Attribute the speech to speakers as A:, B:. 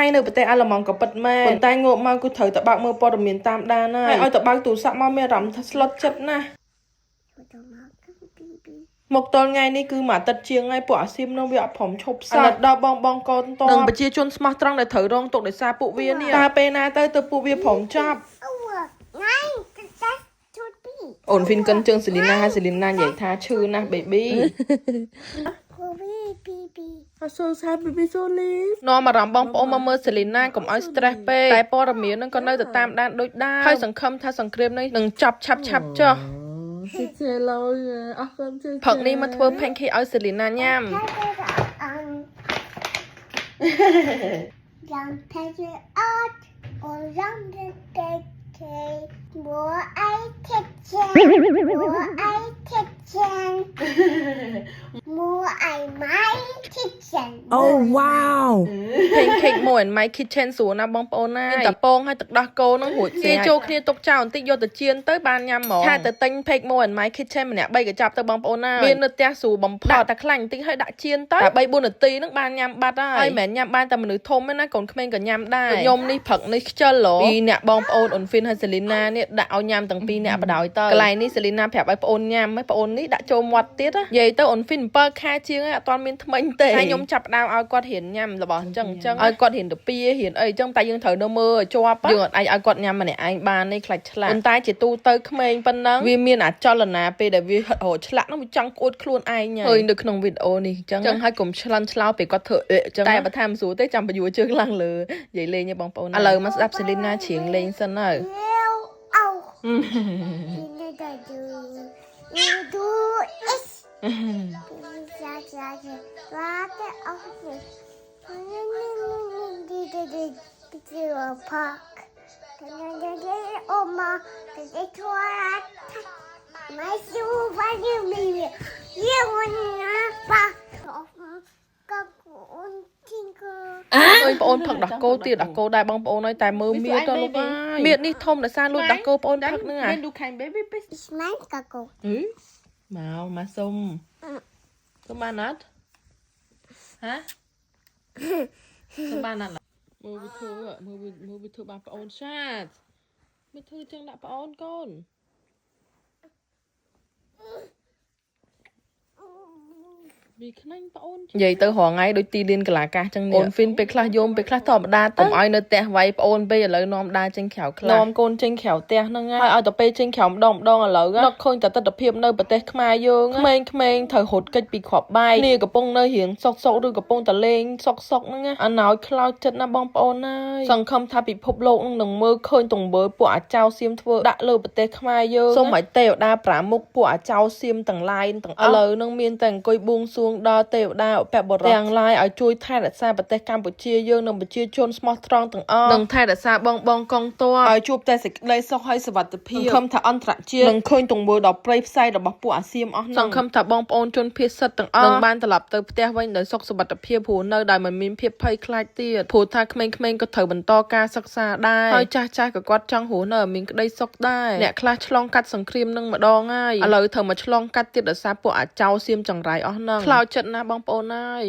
A: ថ្ងៃនៅប្រទេសអាល្លឺម៉ង់ក៏ពិតមែនប៉ុន្តែងប់មកគឺត្រូវតែបើកមើលព័ត៌មានតាមដានហើយឲ្យតែបើកទូរស័ព្ទមកមានអារម្មណ៍ថាស្លុតចិត្តណាស់មកតលថ្ងៃនេះគឺមួយអាទិត្យជាងហើយពួកអាសៀមនឹងវាអត់ព្រមឈប់សោះដល់បងកូនតនឹងប្រជាជនស្មោះត្រង់ដែលត្រូវរងទុក្ខដោយសារពួកវានេះតើពេលណាទៅពួកវាព្រមចប់អូនហ្វីនកិនជើងសេលីណាហើយសេលីណានិយាយថាឈឺណាស់ baby អត់សូវសាយ baby សូលីនាំអារម្មណ៍បងប្អូនមកមើលសេលីណាកុំឲ្យ stress ពេកតែព័ត៌មាននឹងក៏នៅតែតាមដានដូចដែរហើយសង្ឃឹមថាសង្គ្រាមនេះនឹងចប់ឆាប់ចុះផឹកនេះមកធ្វើ pancake ឲ្យសេលីណាញ៉ាំ
B: Young Pedro Art or Young Cake More I kitchen More I my kitchen
C: Oh wow
A: pancake មួយ my kitchen ស្រួលណាស់បងប្អូនណាមានតែពងហើយទឹកដោះគោនឹងរួចគេចូលគ្នាទុកចោលបន្តិចយកទៅចៀនទៅបានញ៉ាំហ្មងថាទៅទិញ pancake មួយ my kitchen ម្នាក់3កញ្ចប់ទៅបងប្អូនណាមាននៅផ្ទះស្រួលបំផុតតែខ្លាញ់បន្តិចហើយដាក់ចៀនទៅតែ3 4នាទីនឹងបានញ៉ាំបាត់ហើយមិនមែនញ៉ាំបានតែមនុស្សធំទេណាកូនក្មេងក៏ញ៉ាំដែរខ្ញុំនេះព្រឹកនេះខ្ជិលហ៎ពីអ្នកបងប្អូនអូនហ្វីនហើយសេលីណានេះដាក់ឲ្យញ៉ាំទាំងពីរអ្នកបដ ாய் ទៅកន្លែងនេះសេលីណាប្រាប់ឲ្យប្អូនញ៉ាំហើយប្អូននេះដាក់ចូលមាត់ទៀតនិយាយទៅអូនហ្វីន7ខែជាងហើយអត់ទាន់មានថ្មិញទេហើយខ្ញុំចាប់ផ្ដើមឲ្យគាត់រៀនញ៉ាំរបស់អញ្ចឹងឲ្យគាត់រៀនទៅពីរៀនអីអញ្ចឹងតែយើងត្រូវនៅមើលជាប់យើងអត់អាចឲ្យគាត់ញ៉ាំម្នាក់ឯងបានទេខ្លាចឆ្លាក់ប៉ុន្តែជាទូទៅក្មេងប៉ុណ្ណឹងវាមានអាចលនាពេលដែលវាឆ្លាក់នោះវាចង់ក្អួតខ្លួនឯងហើយនៅក្នុងវីដេអូនេះអញ្ចឹងហើយកុំឆ្លន់ឆ្លោពេលគាត់ធ្វើអញ្ចឹងតែបើថាមិនស្រួលទេចាំបញ្យួរជើងឡើងលើនិយាយលេងទេបងប្អូនឥឡូវមកស្ដាប់សេលីណាច្រៀងលេងសិនហើយអើយបងអូនផឹកដោះគោទៀតដោះគោដែរបងប្អូនអើយតែមើលមៀតទៅលោកហើយមៀតនេះធំដោយសារលួចដោះគោបងអូនផឹកហ្នឹងអាดู kein baby please
B: Ich mein Kakao
A: មកសុំបានអត់ហ៎សុំបានអត់មើលវាធ្វើបានបងអូនឆាតមើលធ្វើចឹងដាក់បងអូនកូនវាខ្នាញ់បងអូននិយាយទៅរងថ្ងៃដូចទីលានកលាកាសចឹងនេះអូនហ្វីនពេលខ្លះយំពេលខ្លះធម្មតាទៅឲ្យនៅផ្ទះវាយបងអូនពេកឥឡូវនាំដើរចេញក្រៅខ្លះនាំកូនចេញក្រៅផ្ទះហ្នឹងហើយឲ្យតែពេលចេញក្រៅម្ដងឥឡូវនឹកឃើញតែទស្សនភាពនៅប្រទេសខ្មែរយើងក្មេងត្រូវរត់គេចពីគ្រាប់បាយគ្នាកំពុងនៅរៀងសុកឬកំពុងតែលេងសុកហ្នឹងអាណោចខ្លោចចិត្តណាបងប្អូនអើយសង្ឃឹមថាពិភពលោកនឹងមើលឃើញទង្វើពួកអាចោសៀមធ្វើដាក់លើប្រទេសខ្មែរយើងសូមឲ្យទេវតាប្រាមុខពួកអាចោសៀមទាំងឡាយទាំងអស់ឥឡូវនឹងមានតែអង្គុយបួងសួងដល់ទេវតាឧបបរទាំងឡាយឲ្យជួយថែរក្សាប្រទេសកម្ពុជាយើងនិងប្រជាជនស្មោះត្រង់ទាំងអស់និងថែរក្សាបងកងទ័ពឲ្យជួបតែសេចក្តីសុខហើយសុវត្ថិភាពសង្ឃឹមថាអន្តរជាតិនឹងឃើញទង្វើដ៏ព្រៃផ្សៃរបស់ពួកអាសៀមអស់នោះសង្ឃឹមថាបងប្អូនជនភៀសសិទ្ធទាំងអស់នឹងបានត្រឡប់ទៅផ្ទះវិញដោយសុខសុវត្ថិភាពព្រោះនៅដោយមិនមានភាពភ័យខ្លាចទៀតព្រោះថាក្មេងៗក៏ត្រូវបន្តការសិក្សាដែរហើយចាស់ក៏គាត់ចង់រស់នៅមានក្តីសុខដែរអ្នកខ្លះឆ្លងកាត់សង្គ្រាមនឹងម្ដងហើយឥឡូវត្រូវមកឆ្លងកាត់ទៀតដោយសារពួកអាចោសៀមចង្រៃអស់ហ្នឹងខ្លោចចិត្តណាស់បងប្អូនអើយ